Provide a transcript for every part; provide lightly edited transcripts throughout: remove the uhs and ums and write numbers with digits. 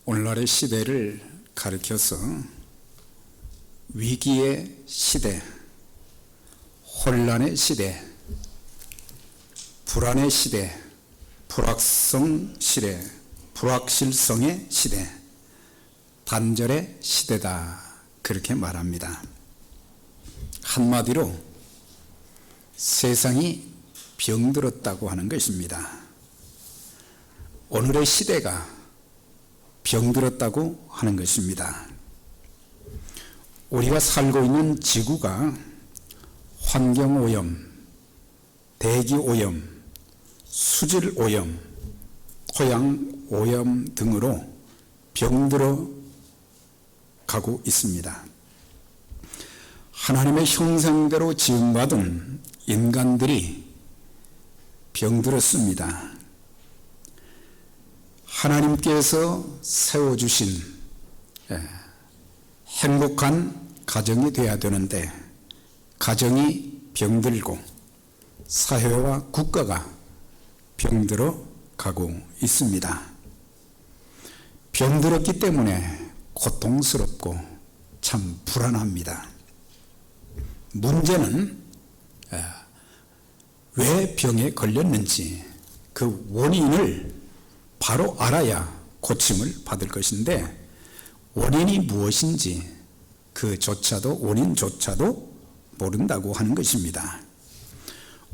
오늘날의 시대를 가리켜서 위기의 시대, 혼란의 시대, 불안의 시대, 불확성 시대, 불확실성의 시대, 단절의 시대다, 그렇게 말합니다. 한마디로 세상이 병들었다고 하는 것입니다. 오늘의 시대가 병들었다고 하는 것입니다. 우리가 살고 있는 지구가 환경오염, 대기오염, 수질오염, 토양오염 등으로 병들어 가고 있습니다. 하나님의 형상대로 지음받은 인간들이 병들었습니다. 하나님께서 세워주신 행복한 가정이 되어야 되는데 가정이 병들고 사회와 국가가 병들어 가고 있습니다. 병들었기 때문에 고통스럽고 참 불안합니다. 문제는 왜 병에 걸렸는지 그 원인을 바로 알아야 고침을 받을 것인데 원인이 무엇인지 원인조차도 모른다고 하는 것입니다.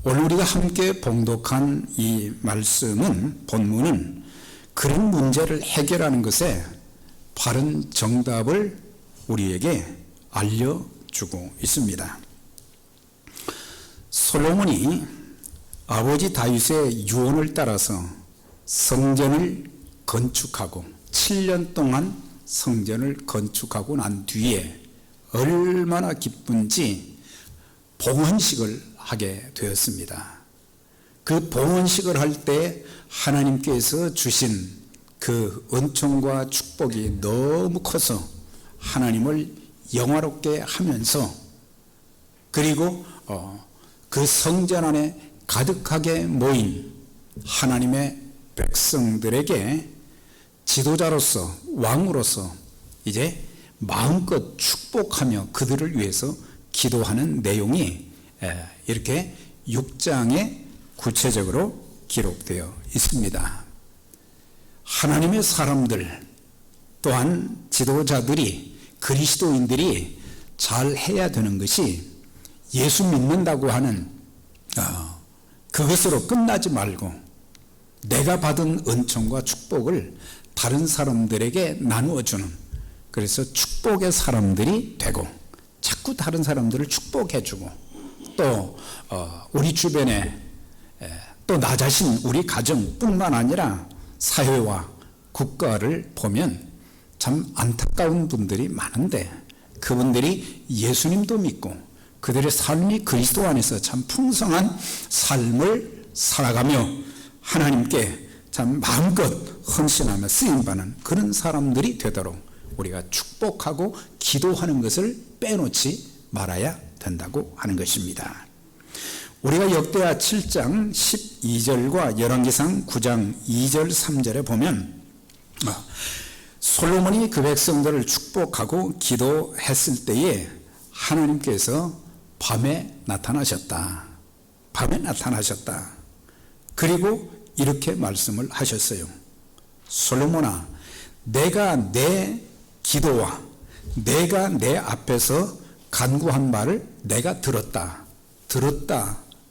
오늘 우리가 함께 봉독한 이 말씀은, 본문은 그런 문제를 해결하는 것에 바른 정답을 우리에게 알려주고 있습니다. 솔로몬이 아버지 다윗의 유언을 따라서 성전을 건축하고 7년 동안 성전을 건축하고 난 뒤에 얼마나 기쁜지 봉헌식을 하게 되었습니다. 그 봉헌식을 할 때 하나님께서 주신 그 은총과 축복이 너무 커서 하나님을 영화롭게 하면서, 그리고 그 성전 안에 가득하게 모인 하나님의 백성들에게 지도자로서, 왕으로서 이제 마음껏 축복하며 그들을 위해서 기도하는 내용이 이렇게 6장에 구체적으로 기록되어 있습니다. 하나님의 사람들 또한 지도자들이, 그리스도인들이 잘 해야 되는 것이 예수 믿는다고 하는 그것으로 끝나지 말고 내가 받은 은총과 축복을 다른 사람들에게 나누어주는, 그래서 축복의 사람들이 되고 자꾸 다른 사람들을 축복해주고, 또 우리 주변에 또 나 자신, 우리 가정뿐만 아니라 사회와 국가를 보면 참 안타까운 분들이 많은데 그분들이 예수님도 믿고 그들의 삶이 그리스도 안에서 참 풍성한 삶을 살아가며 하나님께 참 마음껏 헌신하며 쓰임받는 그런 사람들이 되도록 우리가 축복하고 기도하는 것을 빼놓지 말아야 된다고 하는 것입니다. 우리가 역대하 7장 12절과 열왕기상 9장 2절 3절에 보면 솔로몬이 그 백성들을 축복하고 기도했을 때에 하나님께서 밤에 나타나셨다. 밤에 나타나셨다. 그리고 이렇게 말씀을 하셨어요. 솔로몬아, 내가 내 기도와 내가 내 앞에서 간구한 말을 내가 들었다.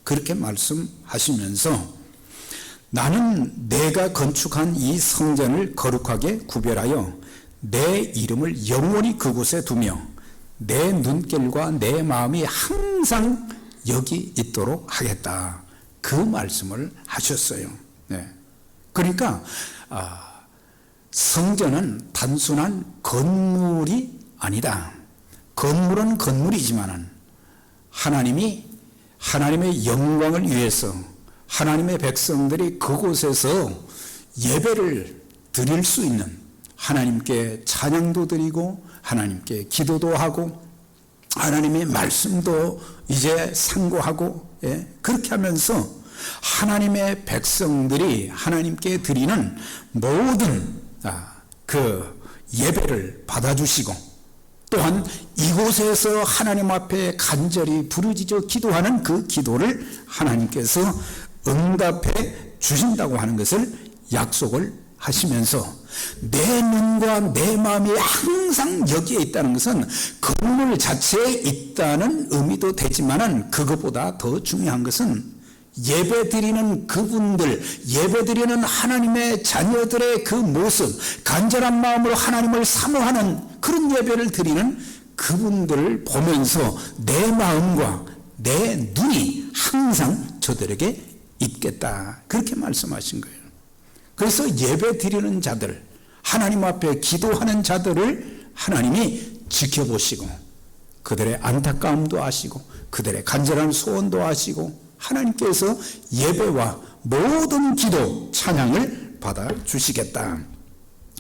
그렇게 말씀하시면서 나는 내가 건축한 이 성전을 거룩하게 구별하여 내 이름을 영원히 그곳에 두며 내 눈길과 내 마음이 항상 여기 있도록 하겠다. 그 말씀을 하셨어요. 그러니까 성전은 단순한 건물이 아니다. 건물은 건물이지만은 하나님의 영광을 위해서 하나님의 백성들이 그곳에서 예배를 드릴 수 있는, 하나님께 찬양도 드리고 하나님께 기도도 하고 하나님의 말씀도 이제 상고하고, 그렇게 하면서 하나님의 백성들이 하나님께 드리는 모든 그 예배를 받아주시고, 또한 이곳에서 하나님 앞에 간절히 부르짖어 기도하는 그 기도를 하나님께서 응답해 주신다고 하는 것을 약속을 하시면서, 내 눈과 내 마음이 항상 여기에 있다는 것은 건물 자체에 있다는 의미도 되지만은, 그것보다 더 중요한 것은 예배 드리는 그분들, 예배 드리는 하나님의 자녀들의 그 모습, 간절한 마음으로 하나님을 사모하는 그런 예배를 드리는 그분들을 보면서 내 마음과 내 눈이 항상 저들에게 있겠다, 그렇게 말씀하신 거예요. 그래서 예배 드리는 자들, 하나님 앞에 기도하는 자들을 하나님이 지켜보시고, 그들의 안타까움도 아시고, 그들의 간절한 소원도 아시고, 하나님께서 예배와 모든 기도, 찬양을 받아주시겠다,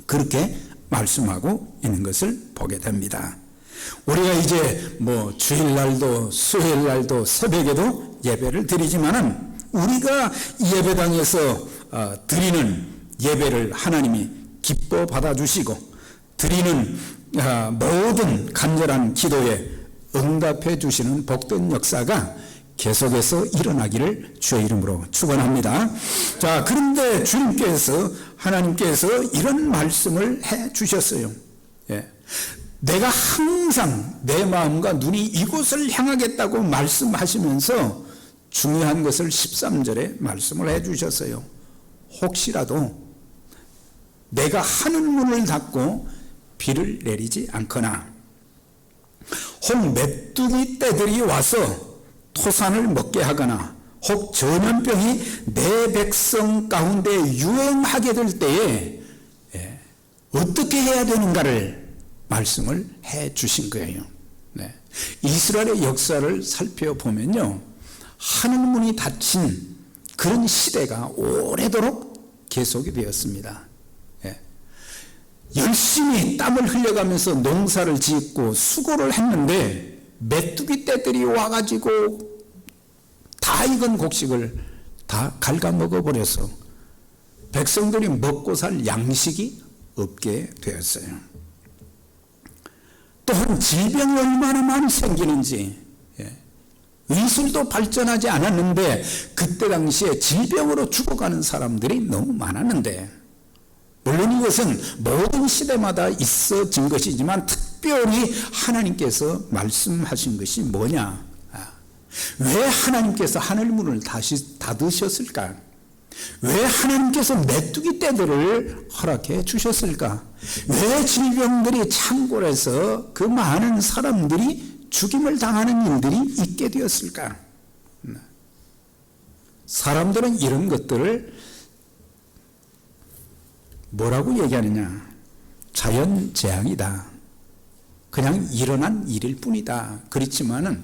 그렇게 말씀하고 있는 것을 보게 됩니다. 우리가 이제 주일날도 수요일날도 새벽에도 예배를 드리지만은, 우리가 예배당에서 드리는 예배를 하나님이 기뻐 받아주시고, 드리는 모든 간절한 기도에 응답해 주시는 복된 역사가 계속해서 일어나기를 주의 이름으로 축원합니다. 자, 그런데 주님께서, 하나님께서 이런 말씀을 해 주셨어요. 예. 내가 항상 내 마음과 눈이 이곳을 향하겠다고 말씀하시면서 중요한 것을 13절에 말씀을 해 주셨어요. 혹시라도 내가 하늘 문을 닫고 비를 내리지 않거나, 혹 메뚜기 떼들이 와서 토산을 먹게 하거나, 혹 전염병이 내 백성 가운데 유행하게 될 때에 어떻게 해야 되는가를 말씀을 해 주신 거예요. 네. 이스라엘의 역사를 살펴보면요, 하늘문이 닫힌 그런 시대가 오래도록 계속이 되었습니다. 열심히 땀을 흘려가면서 농사를 짓고 수고를 했는데, 메뚜기 떼들이 와가지고 다 익은 곡식을 다 갉아먹어 버려서 백성들이 먹고 살 양식이 없게 되었어요. 또한 질병이 얼마나 많이 생기는지, 의술도 발전하지 않았는데 그때 당시에 질병으로 죽어가는 사람들이 너무 많았는데, 물론 이것은 모든 시대마다 있어진 것이지만 특별히 하나님께서 말씀하신 것이 뭐냐? 왜 하나님께서 하늘문을 다시 닫으셨을까? 왜 하나님께서 메뚜기 떼들을 허락해 주셨을까? 왜 질병들이 창궐해서 그 많은 사람들이 죽임을 당하는 일들이 있게 되었을까? 사람들은 이런 것들을 뭐라고 얘기하느냐? 자연재앙이다, 그냥 일어난 일일 뿐이다. 그렇지만은,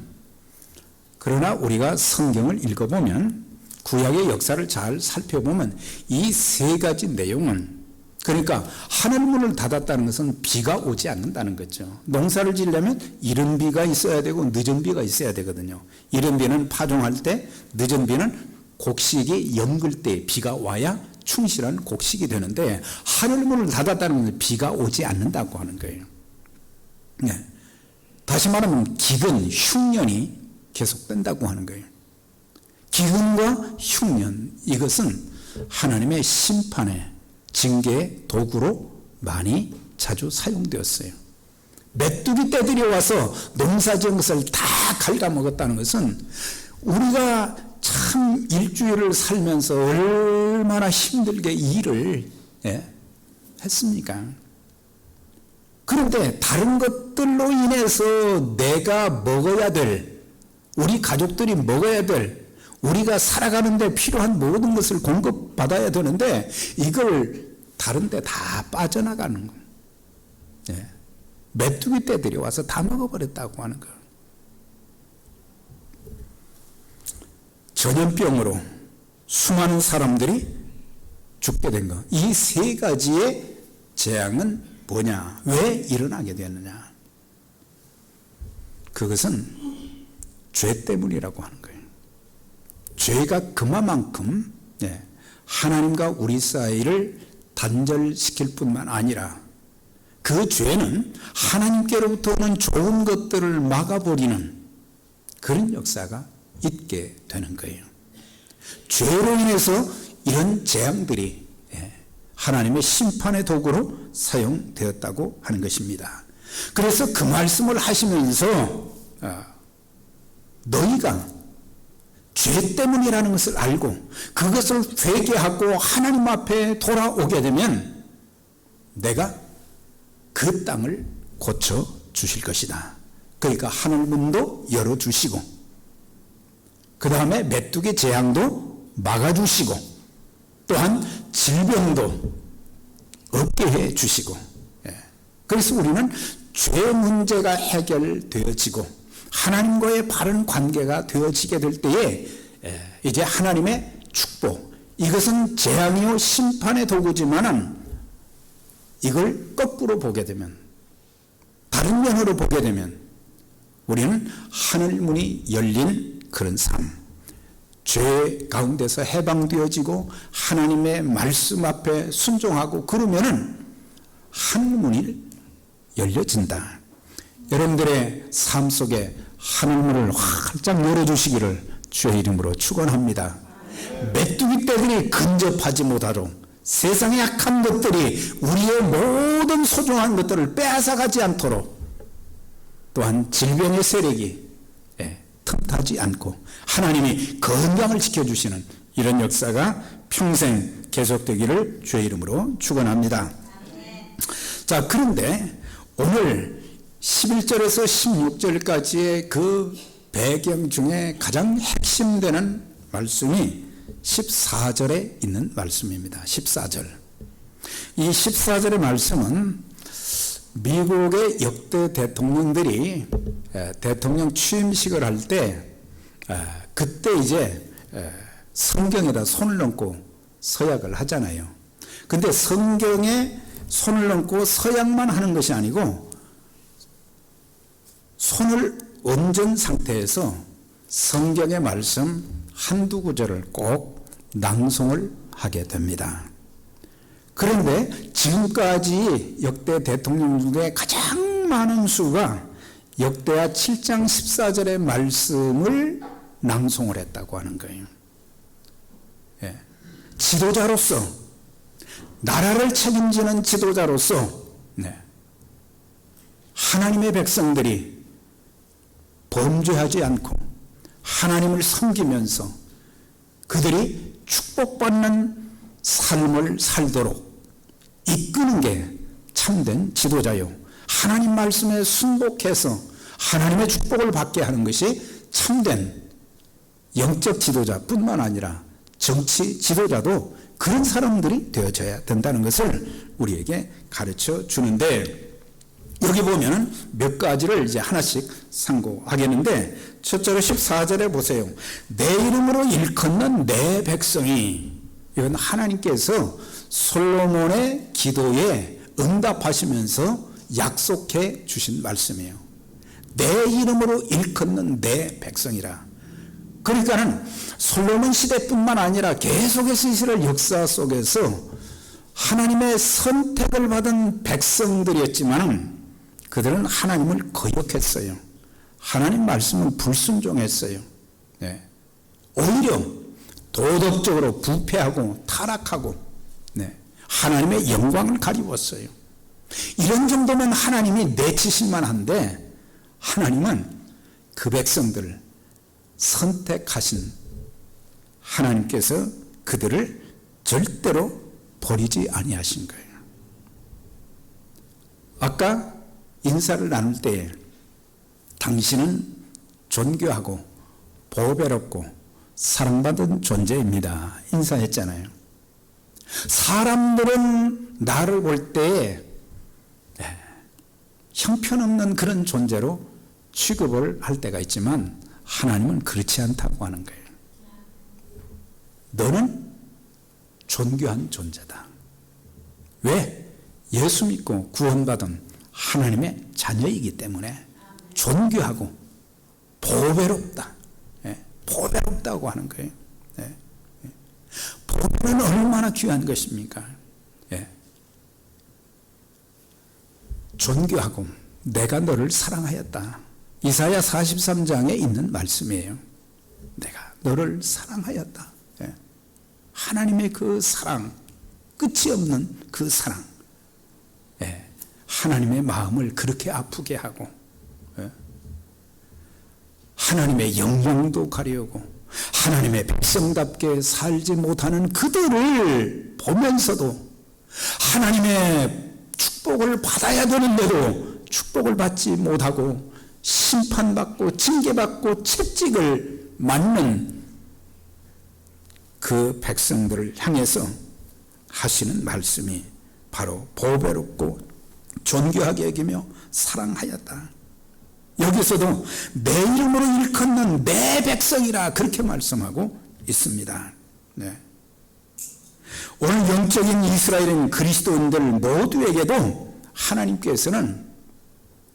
그러나 우리가 성경을 읽어보면, 구약의 역사를 잘 살펴보면 이 세 가지 내용은, 그러니까 하늘문을 닫았다는 것은 비가 오지 않는다는 거죠. 농사를 지으려면 이른 비가 있어야 되고 늦은 비가 있어야 되거든요. 이른 비는 파종할 때, 늦은 비는 곡식이 연글 때 비가 와야 충실한 곡식이 되는데, 하늘문을 닫았다는 것은 비가 오지 않는다고 하는 거예요. 네. 다시 말하면 기근, 흉년이 계속된다고 하는 거예요. 기근과 흉년, 이것은 하나님의 심판의 징계의 도구로 많이 자주 사용되었어요. 메뚜기 떼들이 와서 농사 지은 것을 다 갉아먹었다는 것은, 우리가 참 일주일을 살면서 얼마나 힘들게 일을 했습니까? 그런데 다른 것들로 인해서 내가 먹어야 될, 우리 가족들이 먹어야 될, 우리가 살아가는데 필요한 모든 것을 공급받아야 되는데, 이걸 다른 데 다 빠져나가는 거예요. 메뚜기 떼들이 와서 다 먹어버렸다고 하는 거예요. 전염병으로 수많은 사람들이 죽게 된 것, 이 세 가지의 재앙은 뭐냐? 왜 일어나게 되었느냐? 그것은 죄 때문이라고 하는 거예요. 죄가 그만큼 하나님과 우리 사이를 단절시킬 뿐만 아니라 그 죄는 하나님께로부터 오는 좋은 것들을 막아버리는 그런 역사가 있게 되는 거예요. 죄로 인해서 이런 재앙들이 하나님의 심판의 도구로 사용되었다고 하는 것입니다. 그래서 그 말씀을 하시면서 너희가 죄 때문이라는 것을 알고 그것을 회개하고 하나님 앞에 돌아오게 되면 내가 그 땅을 고쳐 주실 것이다. 그러니까 하늘문도 열어주시고 그 다음에 메뚜기 재앙도 막아주시고 또한 질병도 없게 해주시고 그래서 우리는 죄 문제가 해결되어지고 하나님과의 바른 관계가 되어지게 될 때에 이제 하나님의 축복, 이것은 재앙이요 심판의 도구지만은 이걸 거꾸로 보게 되면, 다른 면으로 보게 되면 우리는 하늘문이 열린 그런 삶, 죄 가운데서 해방되어지고 하나님의 말씀 앞에 순종하고 그러면은 하늘문이 열려진다. 여러분들의 삶 속에 하늘문을 활짝 열어주시기를 주의 이름으로 축원합니다. 메뚜기 떼들이 근접하지 못하도록 세상의 약한 것들이 우리의 모든 소중한 것들을 빼앗아가지 않도록, 또한 질병의 세력이 틈타지 않고 하나님이 건강을 지켜주시는 이런 역사가 평생 계속되기를 주의 이름으로 축원합니다. 자, 그런데 오늘 11절에서 16절까지의 그 배경 중에 가장 핵심되는 말씀이 14절에 있는 말씀입니다. 14절. 이 14절의 말씀은 미국의 역대 대통령들이 대통령 취임식을 할 때 그때 이제 성경에다 손을 얹고 서약을 하잖아요. 근데 성경에 손을 얹고 서약만 하는 것이 아니고 손을 얹은 상태에서 성경의 말씀 한두 구절을 꼭 낭송을 하게 됩니다. 그런데 지금까지 역대 대통령 중에 가장 많은 수가 역대하 7장 14절의 말씀을 낭송을 했다고 하는 거예요. 지도자로서, 나라를 책임지는 지도자로서 하나님의 백성들이 범죄하지 않고 하나님을 섬기면서 그들이 축복받는 삶을 살도록 이끄는 게 참된 지도자요, 하나님 말씀에 순복해서 하나님의 축복을 받게 하는 것이 참된 영적 지도자뿐만 아니라 정치 지도자도 그런 사람들이 되어져야 된다는 것을 우리에게 가르쳐 주는데, 여기 보면 몇 가지를 이제 하나씩 상고하겠는데, 첫째로 14절에 보세요. 내 이름으로 일컫는 내 백성이, 이건 하나님께서 솔로몬의 기도에 응답하시면서 약속해 주신 말씀이에요. 내 이름으로 일컫는 내 백성이라. 그러니까는 솔로몬 시대뿐만 아니라 계속해서 이스라엘 역사 속에서 하나님의 선택을 받은 백성들이었지만 그들은 하나님을 거역했어요. 하나님 말씀은 불순종했어요. 오히려 도덕적으로 부패하고 타락하고 하나님의 영광을 가리웠어요. 이런 정도면 하나님이 내치실만 한데, 하나님은 그 백성들을 선택하신 하나님께서 그들을 절대로 버리지 아니하신 거예요. 아까 인사를 나눌 때 당신은 존귀하고 보배롭고 사랑받은 존재입니다, 인사했잖아요. 사람들은 나를 볼 때에 형편없는 그런 존재로 취급을 할 때가 있지만 하나님은 그렇지 않다고 하는 거예요. 너는 존귀한 존재다. 왜? 예수 믿고 구원받은 하나님의 자녀이기 때문에 존귀하고 보배롭다. 보배롭다고 하는 거예요. 보배는 얼마나 귀한 것입니까? 존귀하고 내가 너를 사랑하였다. 이사야 43장에 있는 말씀이에요. 내가 너를 사랑하였다. 예. 하나님의 그 사랑, 끝이 없는 그 사랑, 예. 하나님의 마음을 그렇게 아프게 하고, 예. 하나님의 영광도 가려고 하나님의 백성답게 살지 못하는 그들을 보면서도 하나님의 축복을 받아야 되는데도 축복을 받지 못하고 심판받고 징계받고 채찍을 맞는 그 백성들을 향해서 하시는 말씀이 바로 보배롭고 존귀하게 여기며 사랑하였다. 여기서도 내 이름으로 일컫는 내 백성이라 그렇게 말씀하고 있습니다. 네. 오늘 영적인 이스라엘인 그리스도인들 모두에게도 하나님께서는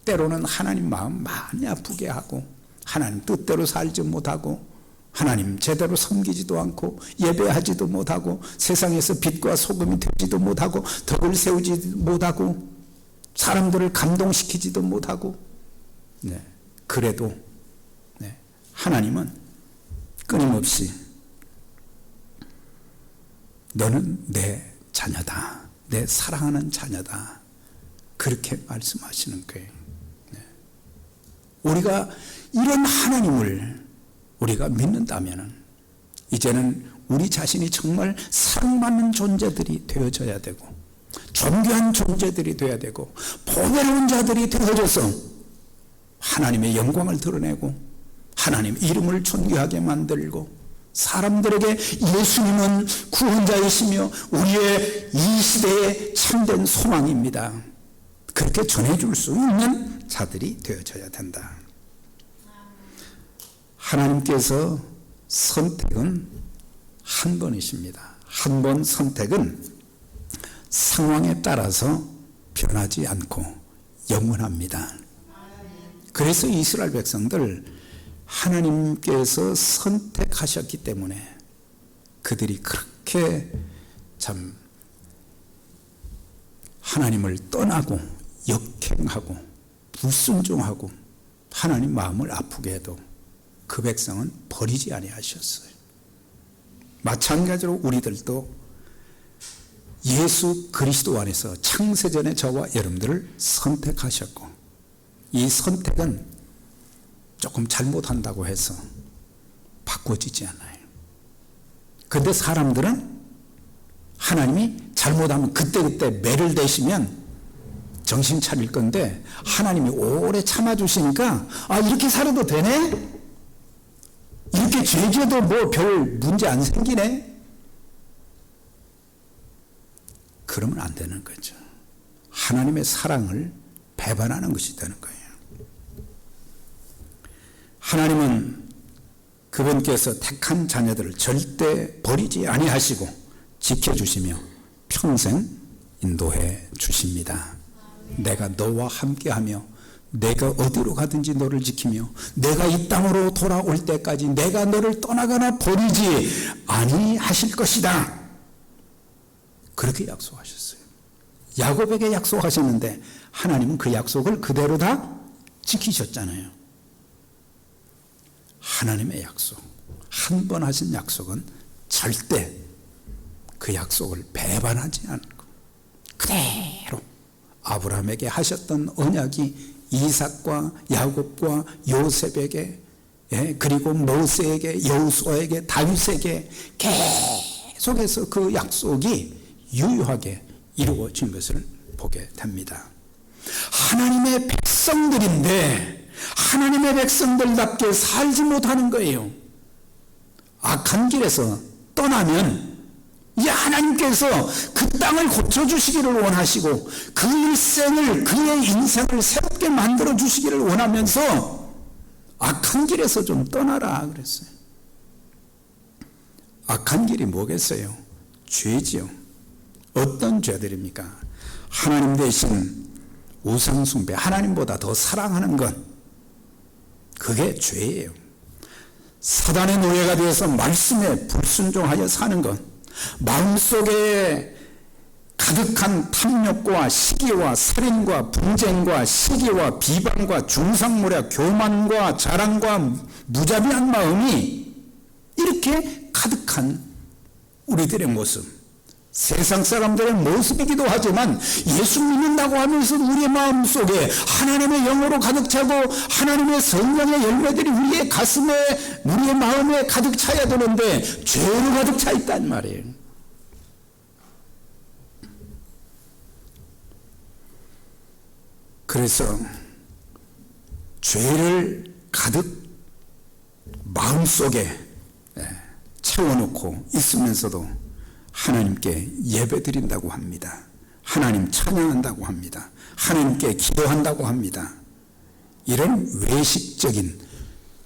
때로는 하나님 마음 많이 아프게 하고 하나님 뜻대로 살지 못하고 하나님 제대로 섬기지도 않고 예배하지도 못하고 세상에서 빛과 소금이 되지도 못하고 덕을 세우지도 못하고 사람들을 감동시키지도 못하고, 네, 그래도 네, 하나님은 끊임없이 너는 내 자녀다, 내 사랑하는 자녀다, 그렇게 말씀하시는 거예요. 네. 우리가 이런 하나님을 우리가 믿는다면 이제는 우리 자신이 정말 사랑받는 존재들이 되어져야 되고 존귀한 존재들이 되어야 되고 보배로운 자들이 되어져서 하나님의 영광을 드러내고 하나님 이름을 존귀하게 만들고 사람들에게 예수님은 구원자이시며 우리의 이 시대의 참된 소망입니다, 그렇게 전해줄 수 있는 자들이 되어져야 된다. 하나님께서 선택은 한 번이십니다. 한 번 선택은 상황에 따라서 변하지 않고 영원합니다. 그래서 이스라엘 백성들 하나님께서 선택하셨기 때문에 그들이 그렇게 참 하나님을 떠나고 역행하고 불순종하고 하나님 마음을 아프게 해도 그 백성은 버리지 아니하셨어요. 마찬가지로 우리들도 예수 그리스도 안에서 창세전에 저와 여러분들을 선택하셨고 이 선택은 조금 잘못한다고 해서 바꿔지지 않아요. 그런데 사람들은 하나님이 잘못하면 그때그때 매를 대시면 정신 차릴 건데 하나님이 오래 참아주시니까 아 이렇게 살아도 되네? 이렇게 죄 지어도 뭐 별 문제 안 생기네? 그러면 안 되는 거죠. 하나님의 사랑을 배반하는 것이 되는 거예요. 하나님은 그분께서 택한 자녀들을 절대 버리지 아니하시고 지켜주시며 평생 인도해 주십니다. 내가 너와 함께하며 내가 어디로 가든지 너를 지키며 내가 이 땅으로 돌아올 때까지 내가 너를 떠나거나 버리지 아니하실 것이다. 그렇게 약속하셨어요. 야곱에게 약속하셨는데 하나님은 그 약속을 그대로 다 지키셨잖아요. 하나님의 약속, 한 번 하신 약속은 절대 그 약속을 배반하지 않고 그대로 아브라함에게 하셨던 언약이 이삭과 야곱과 요셉에게, 그리고 모세에게, 여호수아에게, 다윗에게 계속해서 그 약속이 유효하게 이루어진 것을 보게 됩니다. 하나님의 백성들인데 하나님의 백성들답게 살지 못하는 거예요. 악한 길에서 떠나면 이제 하나님께서 그 땅을 고쳐주시기를 원하시고 그 일생을 그의 인생을 새롭게 만들어 주시기를 원하면서 악한 길에서 좀 떠나라 그랬어요. 악한 길이 뭐겠어요? 죄지요. 어떤 죄들입니까? 하나님 대신 우상숭배, 하나님보다 더 사랑하는 것, 그게 죄예요. 사단의 노예가 되어서 말씀에 불순종하여 사는 것, 마음속에 가득한 탐욕과 시기와 살인과 분쟁과 시기와 비방과 중상모략, 교만과 자랑과 무자비한 마음이 이렇게 가득한 우리들의 모습, 세상 사람들의 모습이기도 하지만 예수 믿는다고 하면서 우리의 마음속에 하나님의 영으로 가득 차고 하나님의 성령의 열매들이 우리의 가슴에, 우리의 마음에 가득 차야 되는데 죄로 가득 차 있단 말이에요. 그래서 죄를 가득 마음속에 채워놓고 있으면서도 하나님께 예배드린다고 합니다. 하나님 찬양한다고 합니다. 하나님께 기도한다고 합니다. 이런 외식적인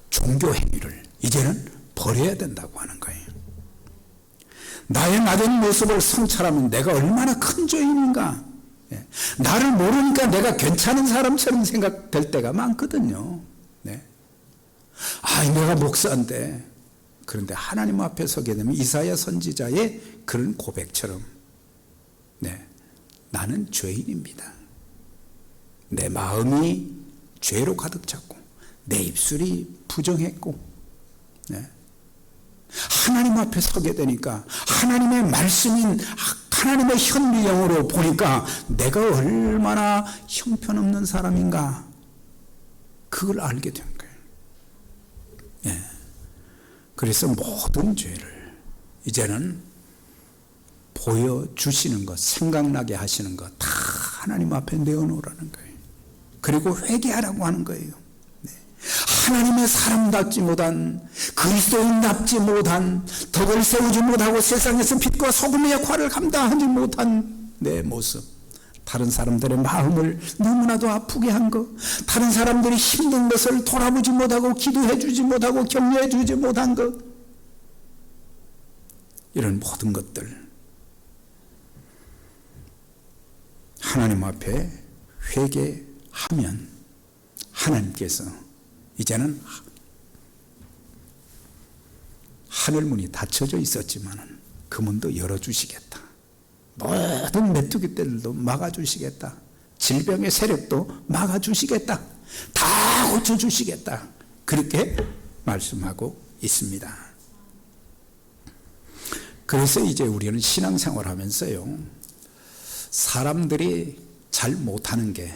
종교 행위를 이제는 버려야 된다고 하는 거예요. 나의 낮은 모습을 성찰하면 내가 얼마나 큰 죄인인가. 나를 모르니까 내가 괜찮은 사람처럼 생각될 때가 많거든요. 내가 목사인데, 그런데 하나님 앞에 서게 되면 이사야 선지자의 그런 고백처럼 나는 죄인입니다. 내 마음이 죄로 가득 찼고 내 입술이 부정했고 하나님 앞에 서게 되니까 하나님의 말씀인 하나님의 현미경으로 보니까 내가 얼마나 형편없는 사람인가, 그걸 알게 된 거예요. 그래서 모든 죄를 이제는 보여주시는 것, 생각나게 하시는 것 다 하나님 앞에 내어놓으라는 거예요. 그리고 회개하라고 하는 거예요. 하나님의 사람답지 못한, 그리스도인답지 못한, 덕을 세우지 못하고 세상에서 빛과 소금의 역할을 감당하지 못한 내 모습, 다른 사람들의 마음을 너무나도 아프게 한 것, 다른 사람들이 힘든 것을 돌아보지 못하고 기도해 주지 못하고 격려해 주지 못한 것, 이런 모든 것들 하나님 앞에 회개하면 하나님께서 이제는 하늘문이 닫혀져 있었지만 그 문도 열어주시겠다. 모든 메뚜기떼들도 막아주시겠다. 질병의 세력도 막아주시겠다. 다 고쳐주시겠다. 그렇게 말씀하고 있습니다. 그래서 이제 우리는 신앙생활 하면서요, 사람들이 잘 못하는 게,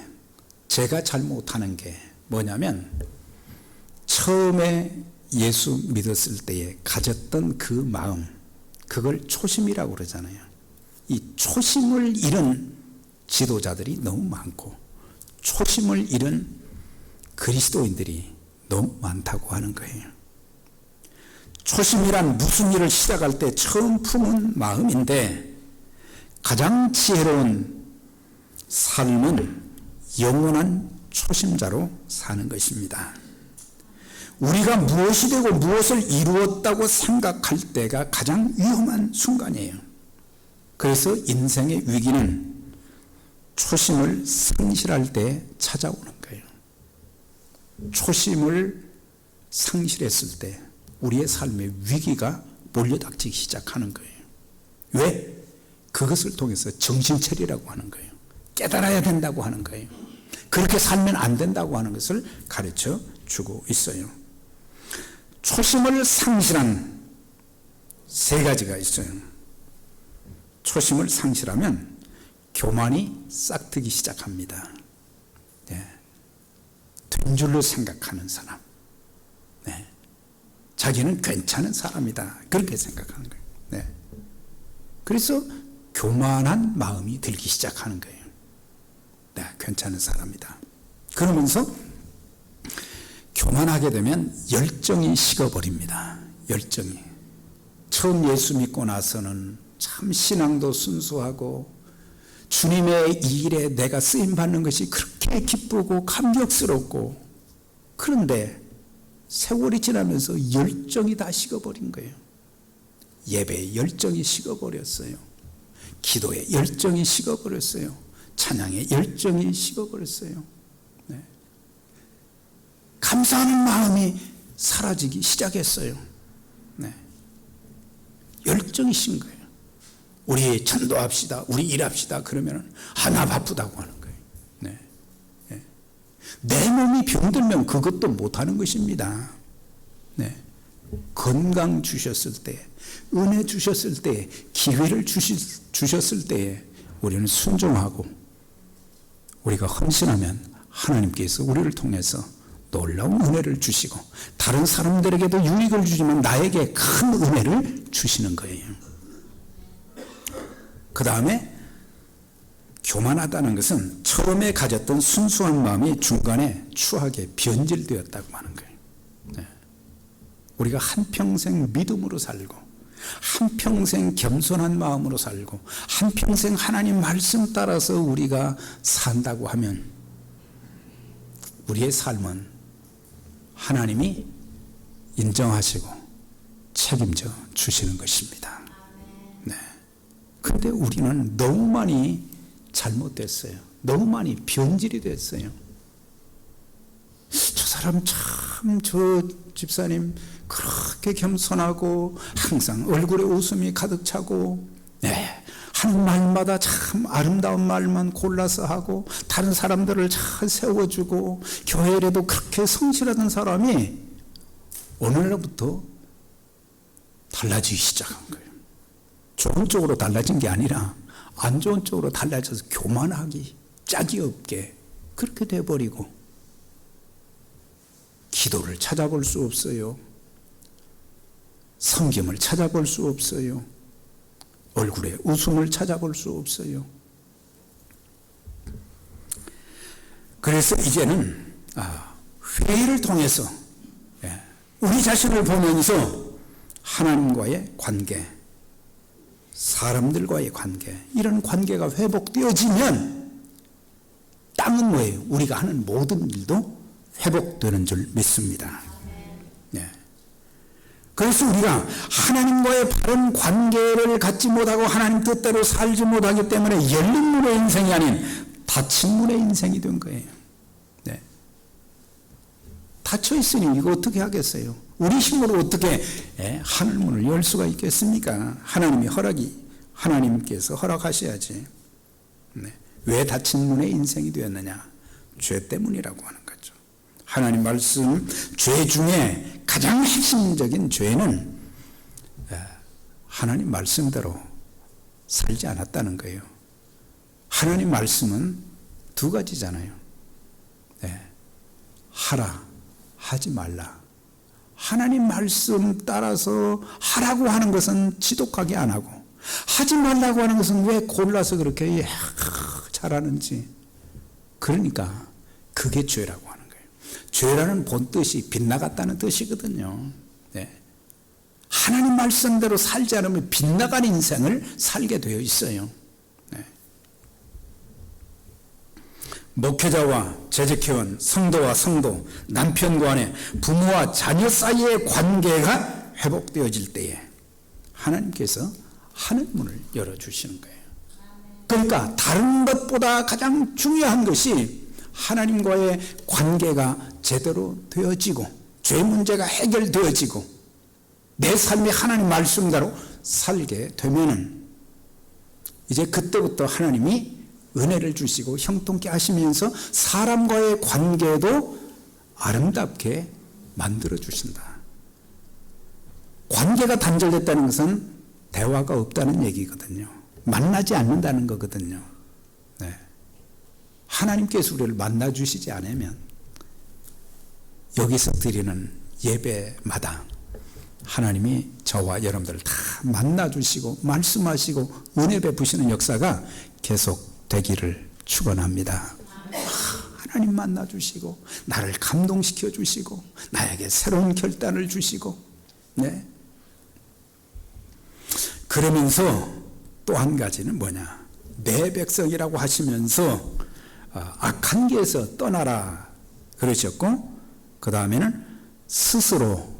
제가 잘 못하는 게 뭐냐면, 처음에 예수 믿었을 때에 가졌던 그 마음, 그걸 초심이라고 그러잖아요. 이 초심을 잃은 지도자들이 너무 많고 초심을 잃은 그리스도인들이 너무 많다고 하는 거예요. 초심이란 무슨 일을 시작할 때 처음 품은 마음인데, 가장 지혜로운 삶은 영원한 초심자로 사는 것입니다. 우리가 무엇이 되고 무엇을 이루었다고 생각할 때가 가장 위험한 순간이에요. 그래서 인생의 위기는 초심을 상실할 때 찾아오는 거예요. 초심을 상실했을 때 우리의 삶의 위기가 몰려닥치기 시작하는 거예요. 왜? 그것을 통해서 정신차리라고 하는 거예요. 깨달아야 된다고 하는 거예요. 그렇게 살면 안 된다고 하는 것을 가르쳐 주고 있어요. 초심을 상실한 세 가지가 있어요. 초심을 상실하면 교만이 싹트기 시작합니다. 된 줄로 생각하는 사람, 자기는 괜찮은 사람이다, 그렇게 생각하는 거예요. 그래서 교만한 마음이 들기 시작하는 거예요. 괜찮은 사람이다. 그러면서 교만하게 되면 열정이 식어버립니다. 열정이. 처음 예수 믿고 나서는 참 신앙도 순수하고 주님의 이 일에 내가 쓰임받는 것이 그렇게 기쁘고 감격스럽고, 그런데 세월이 지나면서 열정이 다 식어버린 거예요. 예배의 열정이 식어버렸어요. 기도의 열정이 식어버렸어요. 찬양의 열정이 식어버렸어요. 감사하는 마음이 사라지기 시작했어요. 열정이 신 거예요. 우리 전도합시다, 우리 일합시다 그러면 하나 바쁘다고 하는 거예요. 네. 네. 내 몸이 병들면 그것도 못하는 것입니다. 네. 건강 주셨을 때, 은혜 주셨을 때, 기회를 주셨을 때에 우리는 순종하고 우리가 헌신하면 하나님께서 우리를 통해서 놀라운 은혜를 주시고 다른 사람들에게도 유익을 주지만 나에게 큰 은혜를 주시는 거예요. 그 다음에 교만하다는 것은 처음에 가졌던 순수한 마음이 중간에 추하게 변질되었다고 하는 거예요. 네. 우리가 한평생 믿음으로 살고 한평생 겸손한 마음으로 살고 한평생 하나님 말씀 따라서 우리가 산다고 하면 우리의 삶은 하나님이 인정하시고 책임져 주시는 것입니다. 네. 근데 우리는 너무 많이 잘못됐어요. 너무 많이 변질이 됐어요. 저 사람 참, 저 집사님 그렇게 겸손하고 항상 얼굴에 웃음이 가득 차고, 네, 하는 말마다 참 아름다운 말만 골라서 하고 다른 사람들을 잘 세워주고 교회에도 그렇게 성실하던 사람이 오늘부터 달라지기 시작한 거예요. 좋은 쪽으로 달라진 게 아니라 안 좋은 쪽으로 달라져서 교만하기, 짝이 없게 그렇게 돼버리고 기도를 찾아볼 수 없어요. 성김을 찾아볼 수 없어요. 얼굴에 웃음을 찾아볼 수 없어요. 그래서 이제는 회의를 통해서 우리 자신을 보면서 하나님과의 관계, 사람들과의 관계, 이런 관계가 회복되어지면 땅은 뭐예요? 우리가 하는 모든 일도 회복되는 줄 믿습니다. 네. 그래서 우리가 하나님과의 바른 관계를 갖지 못하고 하나님 뜻대로 살지 못하기 때문에 열린 문의 인생이 아닌 닫힌 문의 인생이 된 거예요. 네. 닫혀 있으니 이거 어떻게 하겠어요? 우리 힘으로 어떻게 하늘문을 열 수가 있겠습니까? 하나님께서 허락하셔야지. 네. 왜 닫힌 문의 인생이 되었느냐? 죄 때문이라고 하는 거죠. 하나님 말씀, 죄 중에 가장 핵심적인 죄는 하나님 말씀대로 살지 않았다는 거예요. 하나님 말씀은 두 가지잖아요. 네. 하라, 하지 말라. 하나님 말씀 따라서 하라고 하는 것은 지독하게 안 하고 하지 말라고 하는 것은 왜 골라서 그렇게 잘하는지. 그러니까 그게 죄라고 하는 거예요. 죄라는 본뜻이 빗나갔다는 뜻이거든요. 네. 하나님 말씀대로 살지 않으면 빗나간 인생을 살게 되어 있어요. 네. 목회자와 재직회원, 성도와 성도, 남편과 아내, 부모와 자녀 사이의 관계가 회복되어질 때에 하나님께서 하늘문을 열어주시는 거예요. 그러니까 다른 것보다 가장 중요한 것이 하나님과의 관계가 제대로 되어지고 죄 문제가 해결되어지고 내 삶이 하나님 말씀대로 살게 되면은 이제 그때부터 하나님이 은혜를 주시고 형통케 하시면서 사람과의 관계도 아름답게 만들어 주신다. 관계가 단절됐다는 것은 대화가 없다는 얘기거든요. 만나지 않는다는 거거든요. 네. 하나님께서 우리를 만나 주시지 않으면 여기서 드리는 예배마다 하나님이 저와 여러분들을 다 만나 주시고 말씀하시고 은혜 베푸시는 역사가 계속 되기를 축원합니다. 하나님 만나 주시고 나를 감동시켜 주시고 나에게 새로운 결단을 주시고, 네. 그러면서 또 한 가지는 뭐냐? 내 백성이라고 하시면서 악한 길에서 떠나라 그러셨고, 그 다음에는 스스로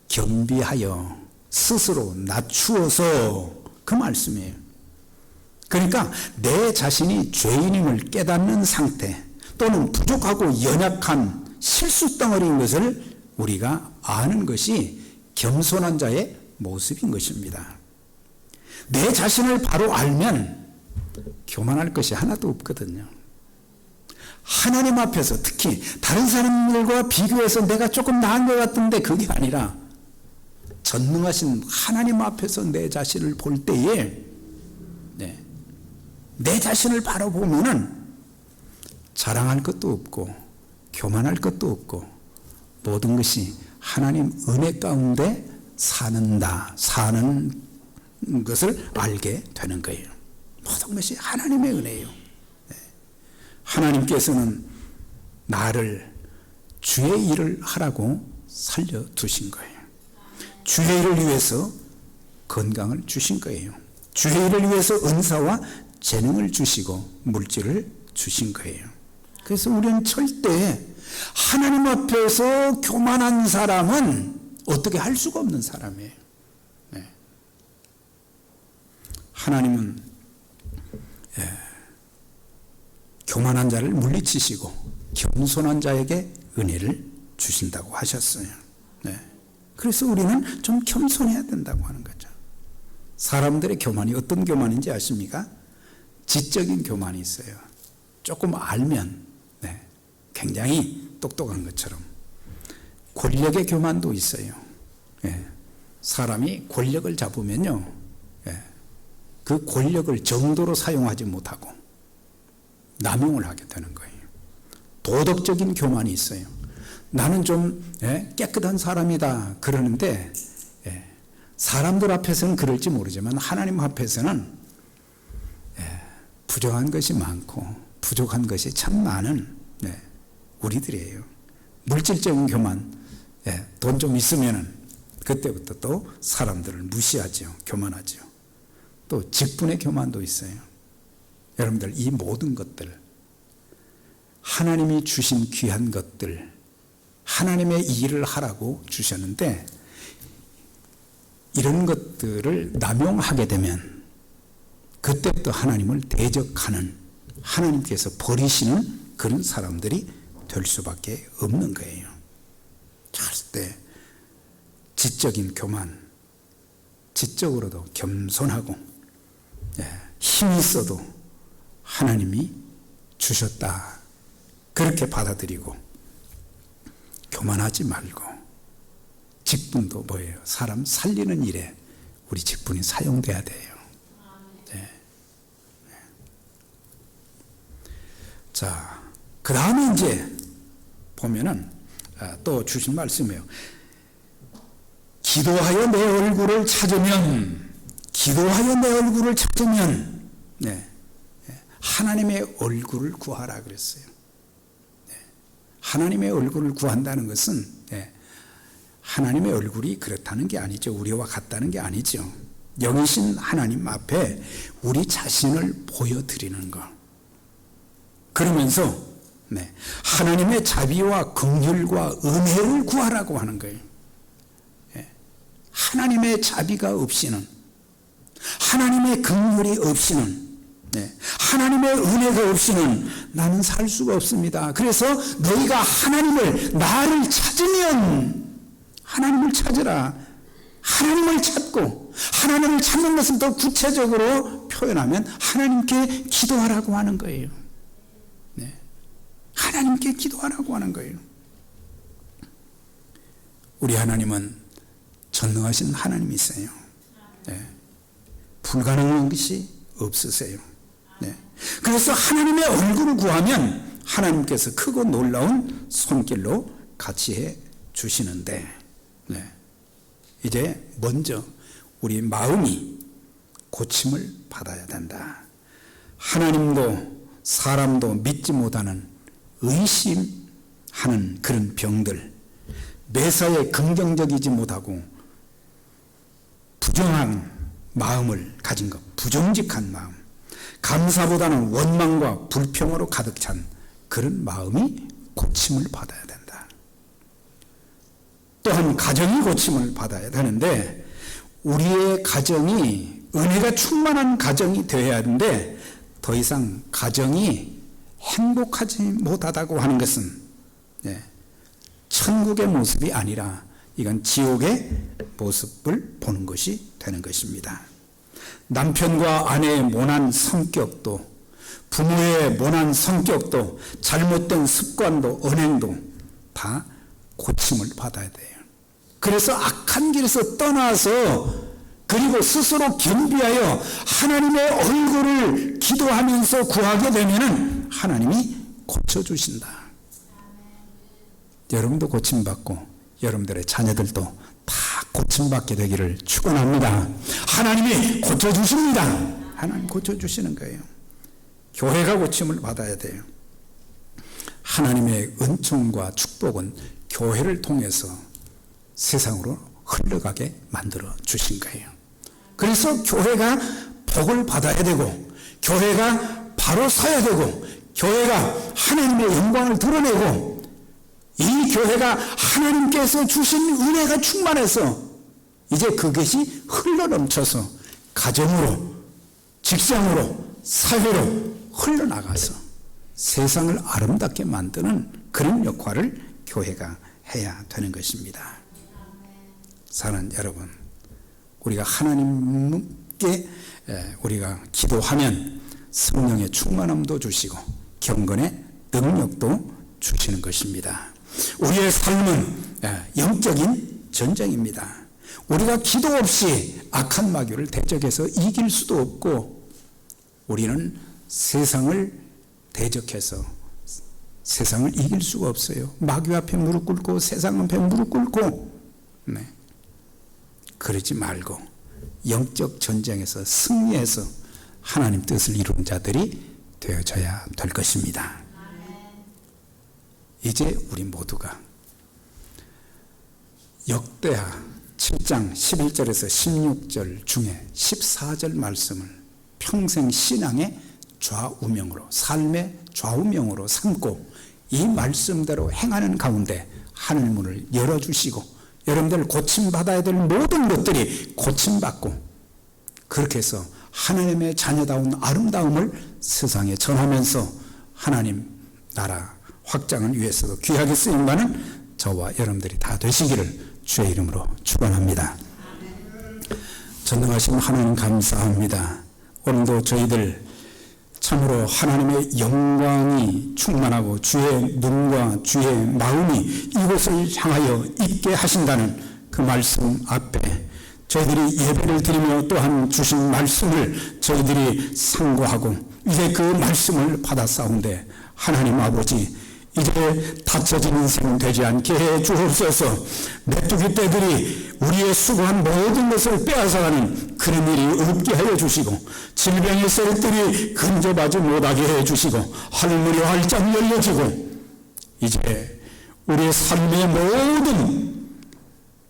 겸비하여 스스로 낮추어서, 그 말씀이에요. 그러니까 내 자신이 죄인임을 깨닫는 상태 또는 부족하고 연약한 실수 덩어리인 것을 우리가 아는 것이 겸손한 자의 모습인 것입니다. 내 자신을 바로 알면 교만할 것이 하나도 없거든요. 하나님 앞에서 특히 다른 사람들과 비교해서 내가 조금 나은 것 같은데 그게 아니라 전능하신 하나님 앞에서 내 자신을 볼 때에 내 자신을 바로 보면은 자랑할 것도 없고 교만할 것도 없고 모든 것이 하나님 은혜 가운데 사는 것을 알게 되는 거예요. 모든 것이 하나님의 은혜예요. 하나님께서는 나를 주의 일을 하라고 살려두신 거예요. 주의 일을 위해서 건강을 주신 거예요. 주의 일을 위해서 은사와 재능을 주시고 물질을 주신 거예요. 그래서 우리는 절대 하나님 앞에서 교만한 사람은 어떻게 할 수가 없는 사람이에요. 하나님은 교만한 자를 물리치시고 겸손한 자에게 은혜를 주신다고 하셨어요. 그래서 우리는 좀 겸손해야 된다고 하는 거죠. 사람들의 교만이 어떤 교만인지 아십니까? 지적인 교만이 있어요. 조금 알면 굉장히 똑똑한 것처럼. 권력의 교만도 있어요. 사람이 권력을 잡으면요, 그 권력을 정도로 사용하지 못하고 남용을 하게 되는 거예요. 도덕적인 교만이 있어요. 나는 좀 깨끗한 사람이다 그러는데 사람들 앞에서는 그럴지 모르지만 하나님 앞에서는 부정한 것이 많고 부족한 것이 참 많은 우리들이에요. 물질적인 교만, 돈 좀 있으면은 그때부터 또 사람들을 무시하죠. 교만하죠. 또 직분의 교만도 있어요. 여러분들 이 모든 것들, 하나님이 주신 귀한 것들, 하나님의 일을 하라고 주셨는데 이런 것들을 남용하게 되면 그때부터 하나님을 대적하는, 하나님께서 버리시는 그런 사람들이 될 수밖에 없는 거예요. 절대 지적인 교만, 지적으로도 겸손하고 힘이 있어도 하나님이 주셨다 그렇게 받아들이고 교만하지 말고, 직분도 뭐예요? 사람 살리는 일에 우리 직분이 사용돼야 돼요. 자, 그 다음에 이제 보면은 또 주신 말씀이에요. 기도하여 내 얼굴을 찾으면, 기도하여 내 얼굴을 찾으면, 하나님의 얼굴을 구하라 그랬어요. 하나님의 얼굴을 구한다는 것은 하나님의 얼굴이 그렇다는 게 아니죠. 우리와 같다는 게 아니죠. 영이신 하나님 앞에 우리 자신을 보여드리는 것. 그러면서 하나님의 자비와 긍휼과 은혜를 구하라고 하는 거예요. 하나님의 자비가 없이는, 하나님의 긍휼이 없이는, 하나님의 은혜가 없이는 나는 살 수가 없습니다. 그래서 너희가 나를 찾으면, 하나님을 찾으라. 하나님을 찾고, 하나님을 찾는 것은 더 구체적으로 표현하면 하나님께 기도하라고 하는 거예요. 하나님께 기도하라고 하는 거예요. 우리 하나님은 전능하신 하나님이세요. 불가능한 것이 없으세요. 그래서 하나님의 얼굴을 구하면 하나님께서 크고 놀라운 손길로 같이 해 주시는데, 이제 먼저 우리 마음이 고침을 받아야 된다. 하나님도 사람도 믿지 못하는 의심하는 그런 병들, 매사에 긍정적이지 못하고 부정한 마음을 가진 것, 부정직한 마음, 감사보다는 원망과 불평으로 가득 찬 그런 마음이 고침을 받아야 된다. 또한 가정이 고침을 받아야 되는데, 우리의 가정이 은혜가 충만한 가정이 되어야 하는데, 더 이상 가정이 행복하지 못하다고 하는 것은 천국의 모습이 아니라 이건 지옥의 모습을 보는 것이 되는 것입니다. 남편과 아내의 모난 성격도, 부모의 모난 성격도, 잘못된 습관도, 언행도 다 고침을 받아야 돼요. 그래서 악한 길에서 떠나서 그리고 스스로 겸비하여 하나님의 얼굴을 기도하면서 구하게 되면 하나님이 고쳐주신다. 여러분도 고침받고 여러분들의 자녀들도 다 고침받게 되기를 축원합니다. 하나님이 고쳐주십니다. 하나님 고쳐주시는 거예요. 교회가 고침을 받아야 돼요. 하나님의 은총과 축복은 교회를 통해서 세상으로 흘러가게 만들어 주신 거예요. 그래서 교회가 복을 받아야 되고, 교회가 바로 서야 되고, 교회가 하나님의 영광을 드러내고, 이 교회가 하나님께서 주신 은혜가 충만해서 이제 그것이 흘러넘쳐서 가정으로, 직장으로, 사회로 흘러나가서 세상을 아름답게 만드는 그런 역할을 교회가 해야 되는 것입니다. 사랑하는 여러분, 우리가 하나님께 우리가 기도하면 성령의 충만함도 주시고 경건의 능력도 주시는 것입니다. 우리의 삶은 영적인 전쟁입니다. 우리가 기도 없이 악한 마귀를 대적해서 이길 수도 없고, 우리는 세상을 대적해서 세상을 이길 수가 없어요. 마귀 앞에 무릎 꿇고 세상 앞에 무릎 꿇고, 그러지 말고 영적 전쟁에서 승리해서 하나님 뜻을 이루는 자들이 되어져야 될 것입니다. 이제 우리 모두가 역대하 7장 11절에서 16절 중에 14절 말씀을 평생 신앙의 좌우명으로, 삶의 좌우명으로 삼고 이 말씀대로 행하는 가운데 하늘 문을 열어주시고, 여러분들 고침받아야 될 모든 것들이 고침받고, 그렇게 해서 하나님의 자녀다운 아름다움을 세상에 전하면서 하나님 나라 확장을 위해서도 귀하게 쓰임받는 저와 여러분들이 다 되시기를 주의 이름으로 축원합니다. 전능하신 하나님 감사합니다. 오늘도 저희들 참으로 하나님의 영광이 충만하고 주의 눈과 주의 마음이 이곳을 향하여 있게 하신다는 그 말씀 앞에 저희들이 예배를 드리며 또한 주신 말씀을 저희들이 상고하고 이제 그 말씀을 받아싸운데, 하나님 아버지, 이제 닫혀진 인생 되지 않게 해 주옵소서. 메뚜기 떼들이 우리의 수고한 모든 것을 빼앗아가는 그런 일이 없게 하여 주시고, 질병의 셀들이 근접하지 못하게 해 주시고, 하늘문이 활짝 열려지고, 이제 우리의 삶의 모든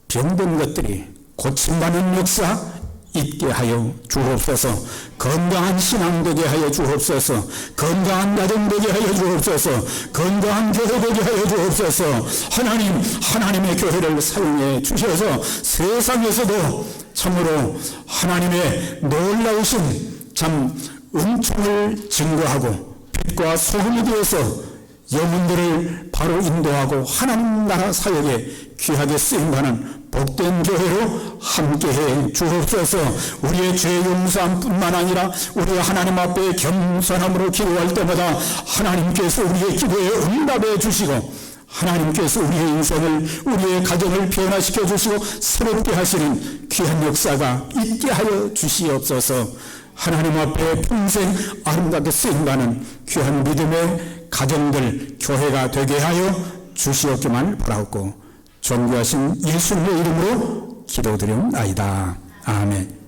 병든 것들이 고침받는 역사 있게 하여 주옵소서. 건강한 신앙 되게 하여 주옵소서. 건강한 가정 되게 하여 주옵소서. 건강한 교회 되게 하여 주옵소서. 하나님, 하나님의 교회를 사용해 주셔서 세상에서도 참으로 하나님의 놀라우신 참 은총을 증거하고 빛과 소금이 되어서 영혼들을 바로 인도하고 하나님 나라 사역에 귀하게 쓰임받는 복된 교회로 함께해 주옵소서. 우리의 죄 용서함뿐만 아니라 우리가 하나님 앞에 겸손함으로 기도할 때마다 하나님께서 우리의 기도에 응답해 주시고, 하나님께서 우리의 인생을, 우리의 가정을 변화시켜 주시고 새롭게 하시는 귀한 역사가 있게 하여 주시옵소서. 하나님 앞에 평생 아름답게 쓰임받는 귀한 믿음의 가정들, 교회가 되게 하여 주시옵기만 바라옵고, 존귀하신 예수님의 이름으로 기도드리옵나이다. 아멘.